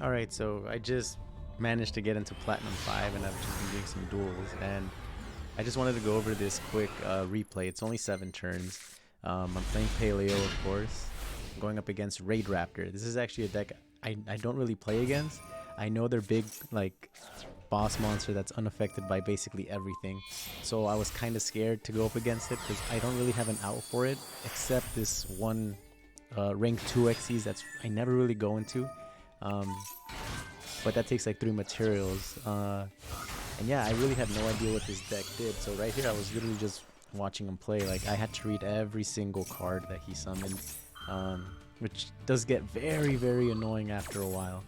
Alright, so I just managed to get into Platinum 5 and I've just been doing some duels, and I just wanted to go over this quick replay. It's only 7 turns. I'm playing Paleo, of course, going up against Raidraptor. This is actually a deck I don't really play against. I know they're big, like, boss monster that's unaffected by basically everything. So I was kind of scared to go up against it because I don't really have an out for it, except this one rank 2 XCs that's I never really go into. But that takes like 3 materials. And yeah, I really had no idea what this deck did. So right here I was literally just watching him play. Like, I had to read every single card that he summoned, which does get very, very annoying after a while.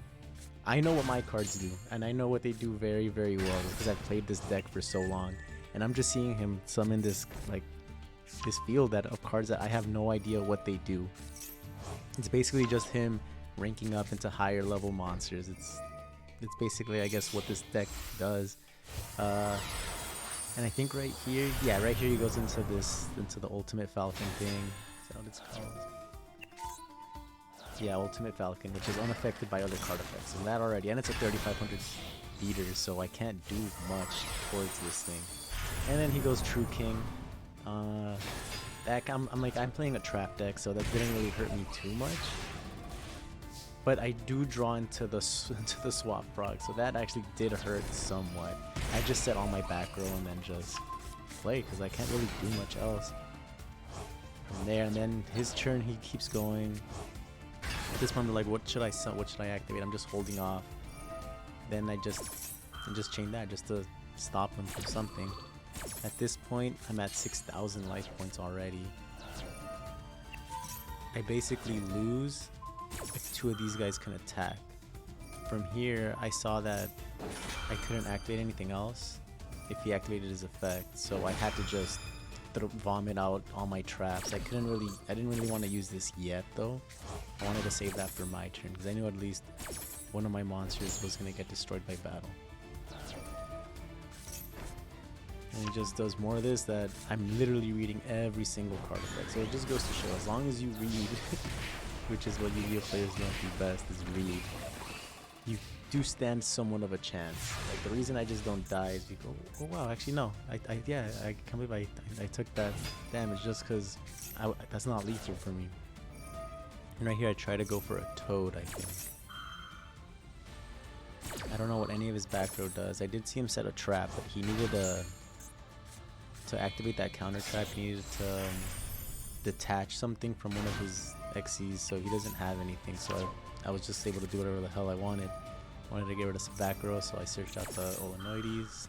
I know what my cards do, and I know what they do very, very well because I've played this deck for so long. And I'm just seeing him summon this, like, this field of cards that I have no idea what they do. It's basically just him ranking up into higher level monsters. It's basically, I guess, what this deck does. And I think right here, yeah, right here he goes into the Ultimate Falcon thing. Is that what it's called? Yeah, Ultimate Falcon, which is unaffected by other card effects. And that already, and it's a 3500 beater, so I can't do much towards this thing. And then he goes True King. I'm playing a trap deck, so that didn't really hurt me too much. But I do draw into the swap frog, so that actually did hurt somewhat. I just set all my back row and then just play because I can't really do much else from there. And then his turn, he keeps going. At this point, I'm like, what should I activate? I'm just holding off. Then I just chain that just to stop him from something. At this point, I'm at 6,000 life points already. I basically lose if 2 of these guys can attack. From here, I saw that I couldn't activate anything else if he activated his effect, so I had to just vomit out all my traps. I didn't really want to use this yet though. I wanted to save that for my turn because I knew at least one of my monsters was going to get destroyed by battle. And he just does more of this that I'm literally reading every single card effect. So it just goes to show, as long as you read, which is what Yu-Gi-Oh players don't do best, is read, you do stand somewhat of a chance. Like, the reason I just don't die is because, oh wow, actually no, I can't believe I took that damage just because that's not lethal for me. And right here I try to go for a Toad, I think. I don't know what any of his back row does. I did see him set a trap, but he needed to activate that counter trap, he needed to detach something from one of his XCs, so he doesn't have anything, so I was just able to do whatever the hell I wanted. I wanted to get rid of some back row, so I searched out the Olanoides.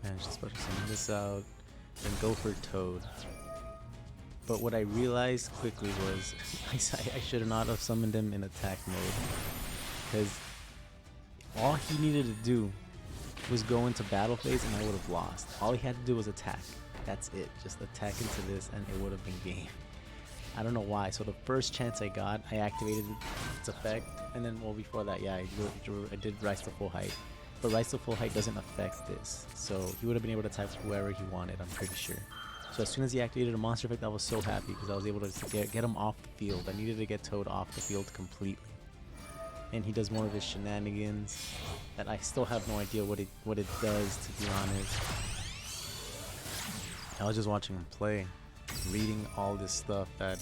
Managed to special summon this out, then go for Toad. But what I realized quickly was I should not have summoned him in attack mode, because all he needed to do was go into battle phase and I would have lost. All he had to do was attack. That's it. Just attack into this and it would have been game. I don't know why. So the first chance I got, I activated its effect, and then, well, before that, yeah, I did Rise to Full Height. But Rise to Full Height doesn't affect this, so he would have been able to attack whoever he wanted, I'm pretty sure. So as soon as he activated a monster effect, I was so happy because I was able to get him off the field. I needed to get Toad off the field completely. And he does more of his shenanigans that I still have no idea what it does, to be honest. I was just watching him play, reading all this stuff and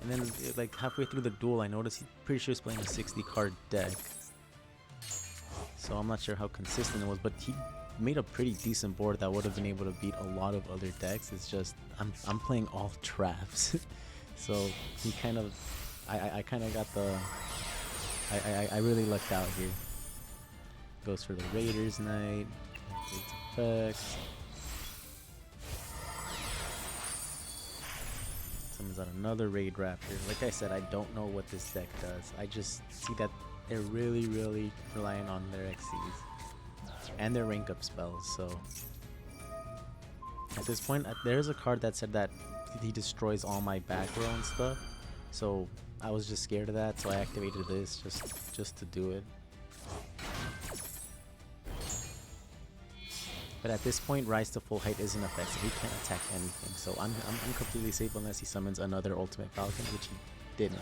then like halfway through the duel I noticed he's pretty sure he's playing a 60 card deck. So I'm not sure how consistent it was, but he made a pretty decent board that would have been able to beat a lot of other decks. It's just I'm playing all traps. So he kind of I kind of got the I really lucked out here. Goes for the Raiders Knight, effects. Summons out another Raidraptor. Like I said, I don't know what this deck does. I just see that they're really, really relying on their XCs and their rank up spells. So at this point, there's a card that said that he destroys all my back row and stuff. So I was just scared of that, so I activated this just to do it. But at this point, Rise to Full Height isn't effective. He can't attack anything, so I'm completely safe unless he summons another Ultimate Falcon, which he Didn't.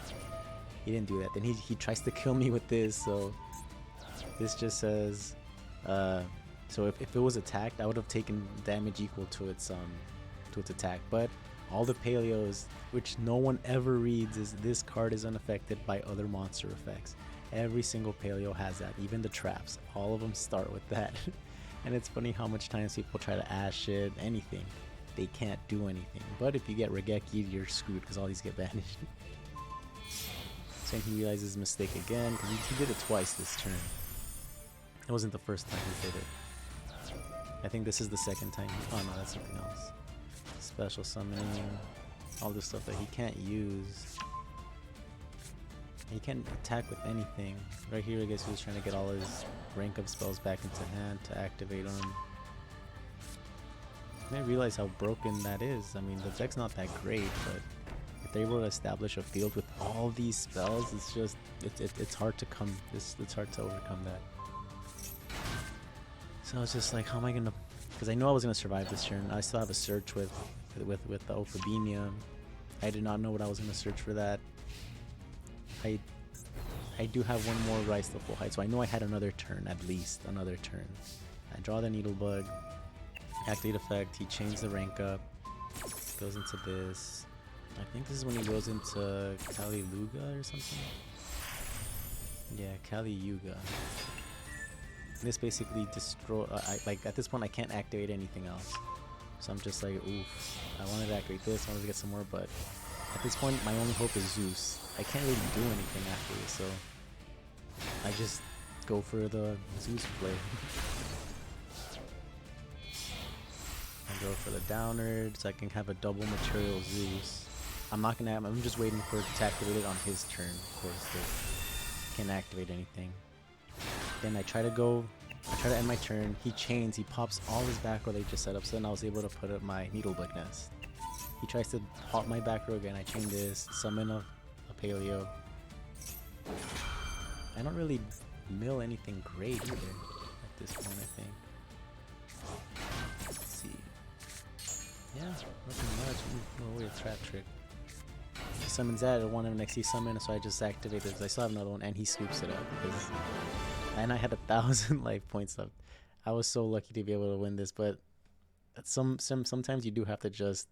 He didn't do that. Then he tries to kill me with this. So this just says, so if it was attacked, I would have taken damage equal to its attack. But all the Paleos, which no one ever reads, is this card is unaffected by other monster effects. Every single Paleo has that, even the traps. All of them start with that. And it's funny how much times people try to ash it, anything. They can't do anything. But if you get Regeki, you're screwed because all these get banished. So he realizes his mistake again because he did it twice this turn. It wasn't the first time he did it. I think this is the second time. Oh no, that's something else. Special summoning, all this stuff that he can't use. He can't attack with anything. Right here, I guess he was trying to get all his rank up spells back into hand to activate them. I didn't realize how broken that is. I mean, the deck's not that great, but if they were to establish a field with all these spells, it's just it's hard to it's hard to overcome that. So I was just like, how am I gonna? Because I know I was gonna survive this turn. I still have a search with the Ophibinia. I did not know what I was gonna search for that. I do have one more Rise to Full Height, so I know I had another turn, at least another turn. I draw the Needlebug, activate effect, he changed the rank up, goes into this. I think this is when he goes into Kali Luga or something. Yeah, Kali Yuga. This basically destroy. Like at this point, I can't activate anything else. So I'm just like, oof. I wanted to activate this, I wanted to get some more, but at this point, my only hope is Zeus. I can't really do anything after this, so I just go for the Zeus play. I go for the Downard, so I can have a double material Zeus. I'm not gonna have. I'm just waiting for it to activate it on his turn, of course. But can't activate anything. Then I try to end my turn. He chains. He pops all his back row they just set up. So then I was able to put up my Needlebug Nest. He tries to pop my back row again. I chain this, summon a Paleo. I don't really mill anything great either at this point, I think. Let's see. Yeah, nothing much. Oh, wait, a trap trick. He summons that. I want him next. He summon, so I just activate it. I still have another one, and he scoops it up. And I had 1,000 life points up. I was so lucky to be able to win this, but sometimes you do have to just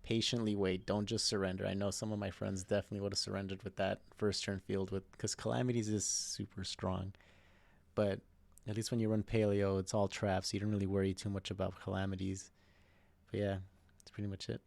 patiently wait. Don't just surrender. I know some of my friends definitely would have surrendered with that first turn field because Calamities is super strong. But at least when you run Paleo, it's all traps, so you don't really worry too much about Calamities. But yeah, that's pretty much it.